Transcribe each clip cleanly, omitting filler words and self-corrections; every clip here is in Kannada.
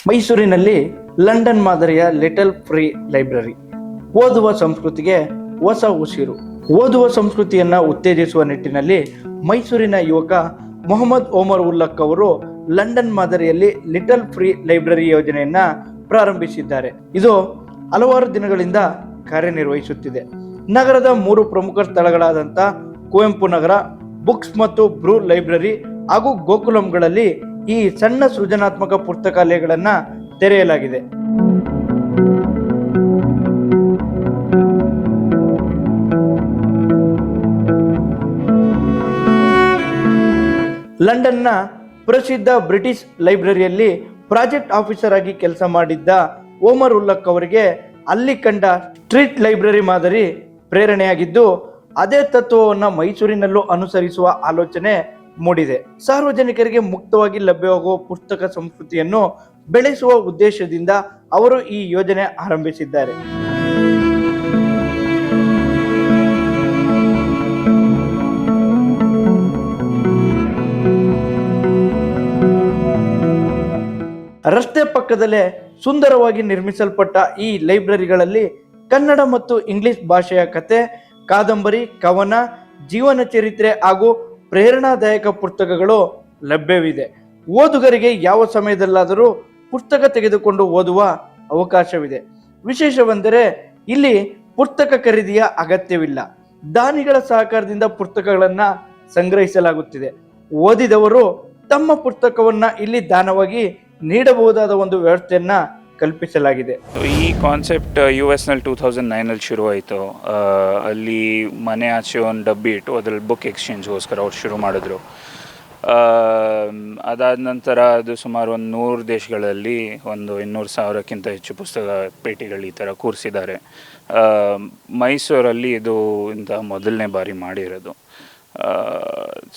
ಮೈಸೂರಿನಲ್ಲಿ ಲಂಡನ್ ಮಾದರಿಯ ಲಿಟಲ್ ಫ್ರೀ ಲೈಬ್ರರಿ. ಓದುವ ಸಂಸ್ಕೃತಿಗೆ ಹೊಸ ಉಸಿರು. ಓದುವ ಸಂಸ್ಕೃತಿಯನ್ನ ಉತ್ತೇಜಿಸುವ ನಿಟ್ಟಿನಲ್ಲಿ ಮೈಸೂರಿನ ಯುವಕ ಮೊಹಮ್ಮದ್ ಒಮರ್ ಉಲ್ಲಕ್ ಅವರು ಲಂಡನ್ ಮಾದರಿಯಲ್ಲಿ ಲಿಟಲ್ ಫ್ರೀ ಲೈಬ್ರರಿ ಯೋಜನೆಯನ್ನ ಪ್ರಾರಂಭಿಸಿದ್ದಾರೆ. ಇದು ಹಲವಾರು ದಿನಗಳಿಂದ ಕಾರ್ಯನಿರ್ವಹಿಸುತ್ತಿದೆ. ನಗರದ 3 ಪ್ರಮುಖ ಸ್ಥಳಗಳಾದಂಥ ಕುವೆಂಪು ನಗರ, ಬುಕ್ಸ್ ಮತ್ತು ಬ್ರೂ ಲೈಬ್ರರಿ ಹಾಗೂ ಗೋಕುಲಂಗಳಲ್ಲಿ ಈ ಸಣ್ಣ ಸೃಜನಾತ್ಮಕ ಪುಸ್ತಕಾಲಯಗಳನ್ನು ತೆರೆಯಲಾಗಿದೆ. ಲಂಡನ್ನ ಪ್ರಸಿದ್ಧ ಬ್ರಿಟಿಷ್ ಲೈಬ್ರರಿಯಲ್ಲಿ ಪ್ರಾಜೆಕ್ಟ್ ಆಫೀಸರ್ ಆಗಿ ಕೆಲಸ ಮಾಡಿದ್ದ ಒಮರ್ ಉಲ್ಲಕ್ ಅವರಿಗೆ ಅಲ್ಲಿ ಕಂಡ ಸ್ಟ್ರೀಟ್ ಲೈಬ್ರರಿ ಮಾದರಿ ಪ್ರೇರಣೆಯಾಗಿದ್ದು, ಅದೇ ತತ್ವವನ್ನು ಮೈಸೂರಿನಲ್ಲೂ ಅನುಸರಿಸುವ ಆಲೋಚನೆ ಮೂಡಿದೆ. ಸಾರ್ವಜನಿಕರಿಗೆ ಮುಕ್ತವಾಗಿ ಲಭ್ಯವಾಗುವ ಪುಸ್ತಕ ಸಂಸ್ಕೃತಿಯನ್ನು ಬೆಳೆಸುವ ಉದ್ದೇಶದಿಂದ ಅವರು ಈ ಯೋಜನೆ ಆರಂಭಿಸಿದ್ದಾರೆ. ರಸ್ತೆ ಪಕ್ಕದಲ್ಲೇ ಸುಂದರವಾಗಿ ನಿರ್ಮಿಸಲ್ಪಟ್ಟ ಈ ಲೈಬ್ರರಿಗಳಲ್ಲಿ ಕನ್ನಡ ಮತ್ತು ಇಂಗ್ಲಿಷ್ ಭಾಷೆಯ ಕತೆ, ಕಾದಂಬರಿ, ಕವನ, ಜೀವನ ಚರಿತ್ರೆ ಹಾಗೂ ಪ್ರೇರಣಾದಾಯಕ ಪುಸ್ತಕಗಳು ಲಭ್ಯವಿದೆ. ಓದುಗರಿಗೆ ಯಾವ ಸಮಯದಲ್ಲಾದರೂ ಪುಸ್ತಕ ತೆಗೆದುಕೊಂಡು ಓದುವ ಅವಕಾಶವಿದೆ. ವಿಶೇಷವೆಂದರೆ ಇಲ್ಲಿ ಪುಸ್ತಕ ಖರೀದಿಯ ಅಗತ್ಯವಿಲ್ಲ. ದಾನಿಗಳ ಸಹಕಾರದಿಂದ ಪುಸ್ತಕಗಳನ್ನು ಸಂಗ್ರಹಿಸಲಾಗುತ್ತಿದೆ. ಓದಿದವರು ತಮ್ಮ ಪುಸ್ತಕವನ್ನ ಇಲ್ಲಿ ದಾನವಾಗಿ ನೀಡಬಹುದಾದ ಒಂದು ವ್ಯವಸ್ಥೆಯನ್ನ ಕಲ್ಪಿಸಲಾಗಿದೆ. ಈ ಕಾನ್ಸೆಪ್ಟ್ US ನಲ್ಲಿ 2009 ಶುರುವಾಯಿತು. ಅಲ್ಲಿ ಮನೆ ಆಚೆ ಒಂದು ಡಬ್ಬಿ ಇಟ್ಟು ಅದರಲ್ಲಿ ಬುಕ್ ಎಕ್ಸ್ಚೇಂಜ್ಗೋಸ್ಕರ ಅವ್ರು ಶುರು ಮಾಡಿದ್ರು. ಅದಾದ ನಂತರ ಅದು ಸುಮಾರು ಒಂದು 100 ದೇಶಗಳಲ್ಲಿ ಒಂದು 200,000ಕ್ಕಿಂತ ಹೆಚ್ಚು ಪುಸ್ತಕ ಪೇಟಿಗಳು ಈ ಥರ ಕೂರಿಸಿದ್ದಾರೆ. ಮೈಸೂರಲ್ಲಿ ಇದು ಇಂಥ ಮೊದಲನೇ ಬಾರಿ ಮಾಡಿರೋದು.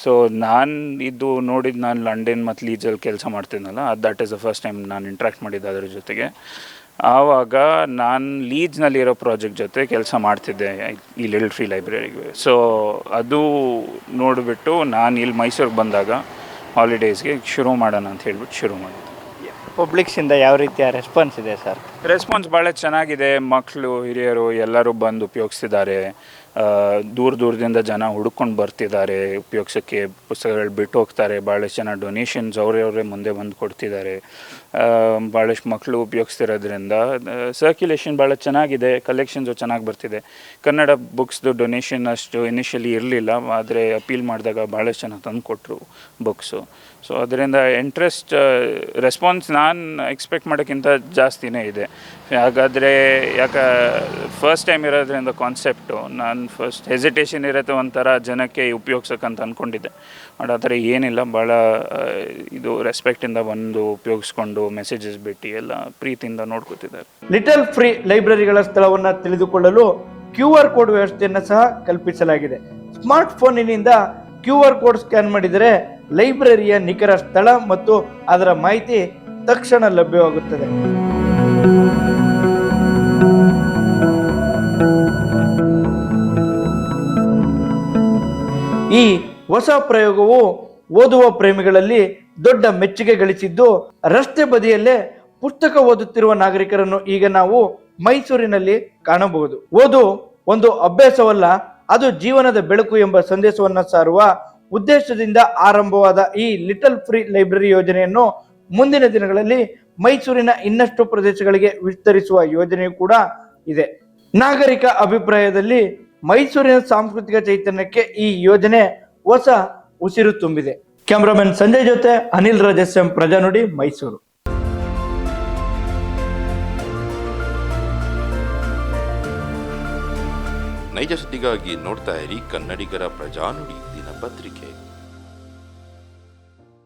ಸೊ ನಾನು ಇದು ನೋಡಿದ್ದು, ನಾನು ಲಂಡನ್ ಮತ್ತು ಲೀಡ್ಸಲ್ಲಿ ಕೆಲಸ ಮಾಡ್ತಿದ್ನಲ್ಲ, that is the first time ನಾನು ಇಂಟ್ರ್ಯಾಕ್ಟ್ ಮಾಡಿದ್ದೆ ಅದ್ರ ಜೊತೆಗೆ. ಆವಾಗ ನಾನು ಲೀಡ್ಸ್ನಲ್ಲಿರೋ ಪ್ರಾಜೆಕ್ಟ್ ಜೊತೆ ಕೆಲಸ ಮಾಡ್ತಿದ್ದೆ ಈ ಲಿಟಲ್ ಫ್ರೀ ಲೈಬ್ರರಿಗೆ. ಸೊ ಅದು ನೋಡಿಬಿಟ್ಟು ನಾನು ಇಲ್ಲಿ ಮೈಸೂರಿಗೆ ಬಂದಾಗ ಹಾಲಿಡೇಸ್ಗೆ ಶುರು ಮಾಡೋಣ ಅಂತ ಹೇಳ್ಬಿಟ್ಟು ಶುರು ಮಾಡಿದ್ದೆ. ಪಬ್ಲಿಕ್ಸಿಂದ ಯಾವ ರೀತಿಯ ರೆಸ್ಪಾನ್ಸ್ ಇದೆ ಸರ್? ರೆಸ್ಪಾನ್ಸ್ ಭಾಳ ಚೆನ್ನಾಗಿದೆ. ಮಕ್ಕಳು, ಹಿರಿಯರು ಎಲ್ಲರೂ ಬಂದು ಉಪಯೋಗಿಸ್ತಿದ್ದಾರೆ. ದೂರದಿಂದ ಜನ ಹುಡ್ಕೊಂಡು ಬರ್ತಿದ್ದಾರೆ ಉಪಯೋಗಿಸೋಕ್ಕೆ. ಪುಸ್ತಕಗಳು ಬಿಟ್ಟು ಹೋಗ್ತಾರೆ. ಭಾಳಷ್ಟು ಜನ ಡೊನೇಷನ್ಸ್ ಅವರೇ ಮುಂದೆ ಬಂದು ಕೊಡ್ತಿದ್ದಾರೆ. ಭಾಳಷ್ಟು ಮಕ್ಕಳು ಉಪಯೋಗಿಸ್ತಿರೋದ್ರಿಂದ ಸರ್ಕ್ಯುಲೇಷನ್ ಭಾಳ ಚೆನ್ನಾಗಿದೆ. ಕಲೆಕ್ಷನ್ಸು ಚೆನ್ನಾಗಿ ಬರ್ತಿದೆ. ಕನ್ನಡ ಬುಕ್ಸ್ದು ಡೊನೇಷನ್ ಅಷ್ಟು ಇನಿಷಿಯಲಿ ಇರಲಿಲ್ಲ, ಆದರೆ ಅಪೀಲ್ ಮಾಡಿದಾಗ ಭಾಳಷ್ಟು ಜನ ತಂದು ಕೊಟ್ಟರು ಬುಕ್ಸು. ಸೊ ಅದರಿಂದ ಇಂಟ್ರೆಸ್ಟ್, ರೆಸ್ಪಾನ್ಸ್ ನಾನು ಎಕ್ಸ್ಪೆಕ್ಟ್ ಮಾಡೋಕ್ಕಿಂತ ಜಾಸ್ತಿನೇ ಇದೆ. ಹಾಗಾದರೆ ಫಸ್ಟ್ ಟೈಮ್ ಇರೋದ್ರಿಂದ ಕಾನ್ಸೆಪ್ಟು ನಾನು ಫಸ್ಟ್ ಹೆಸಿಟೇಷನ್ ಇರುತ್ತೆ, ಒಂಥರ ಜನಕ್ಕೆ ಉಪಯೋಗಿಸೋಕ್ಕಂತ ಅಂದ್ಕೊಂಡಿದ್ದೆ. ಬಟ್ ಆ ಥರ ಏನಿಲ್ಲ. ಭಾಳ ಇದು ರೆಸ್ಪೆಕ್ಟಿಂದ ಬಂದು ಉಪಯೋಗಿಸ್ಕೊಂಡು ಮೆಸೇಜಸ್ ಬಿಟ್ಟು ಎಲ್ಲ ಪ್ರೀತಿಯಿಂದ ನೋಡ್ಕೋತಿದ್ದಾರೆ. ಲಿಟಲ್ ಫ್ರೀ ಲೈಬ್ರರಿಗಳ ಸ್ಥಳವನ್ನು ತಿಳಿದುಕೊಳ್ಳಲು QR ಕೋಡ್ ವ್ಯವಸ್ಥೆಯನ್ನು ಸಹ ಕಲ್ಪಿಸಲಾಗಿದೆ. ಸ್ಮಾರ್ಟ್ ಫೋನಿನಿಂದ QR ಕೋಡ್ ಸ್ಕ್ಯಾನ್ ಮಾಡಿದರೆ ಲೈಬ್ರರಿಯ ನಿಖರ ಸ್ಥಳ ಮತ್ತು ಅದರ ಮಾಹಿತಿ ತಕ್ಷಣ ಲಭ್ಯವಾಗುತ್ತದೆ. ಈ ಹೊಸ ಪ್ರಯೋಗವು ಓದುವ ಪ್ರೇಮಿಗಳಲ್ಲಿ ದೊಡ್ಡ ಮೆಚ್ಚುಗೆ ಗಳಿಸಿದ್ದು, ರಸ್ತೆ ಬದಿಯಲ್ಲೇ ಪುಸ್ತಕ ಓದುತ್ತಿರುವ ನಾಗರಿಕರನ್ನು ಈಗ ನಾವು ಮೈಸೂರಿನಲ್ಲಿ ಕಾಣಬಹುದು. ಓದು ಒಂದು ಅಭ್ಯಾಸವಲ್ಲ, ಅದು ಜೀವನದ ಬೆಳಕು ಎಂಬ ಸಂದೇಶವನ್ನು ಸಾರುವ ಉದ್ದೇಶದಿಂದ ಆರಂಭವಾದ ಈ ಲಿಟಲ್ ಫ್ರೀ ಲೈಬ್ರರಿ ಯೋಜನೆಯನ್ನು ಮುಂದಿನ ದಿನಗಳಲ್ಲಿ ಮೈಸೂರಿನ ಇನ್ನಷ್ಟು ಪ್ರದೇಶಗಳಿಗೆ ವಿಸ್ತರಿಸುವ ಯೋಜನೆಯೂ ಕೂಡ ಇದೆ. ನಾಗರಿಕ ಅಭಿಪ್ರಾಯದಲ್ಲಿ ಮೈಸೂರಿನ ಸಾಂಸ್ಕೃತಿಕ ಚೈತನ್ಯಕ್ಕೆ ಈ ಯೋಜನೆ ಹೊಸ ಉಸಿರು ತುಂಬಿದೆ. ಕ್ಯಾಮ್ರಾಮನ್ ಸಂಜಯ್ ಜೊತೆ ಅನಿಲ್ ರಾಜಸ್ಯಂ, ಪ್ರಜಾನುಡಿ, ಮೈಸೂರು. ನೈಜ ಸುದ್ದಿಗಾಗಿ ನೋಡ್ತಾ ಇರಿ ಕನ್ನಡಿಗರ ಪ್ರಜಾನುಡಿ ದಿನಪತ್ರಿಕೆ.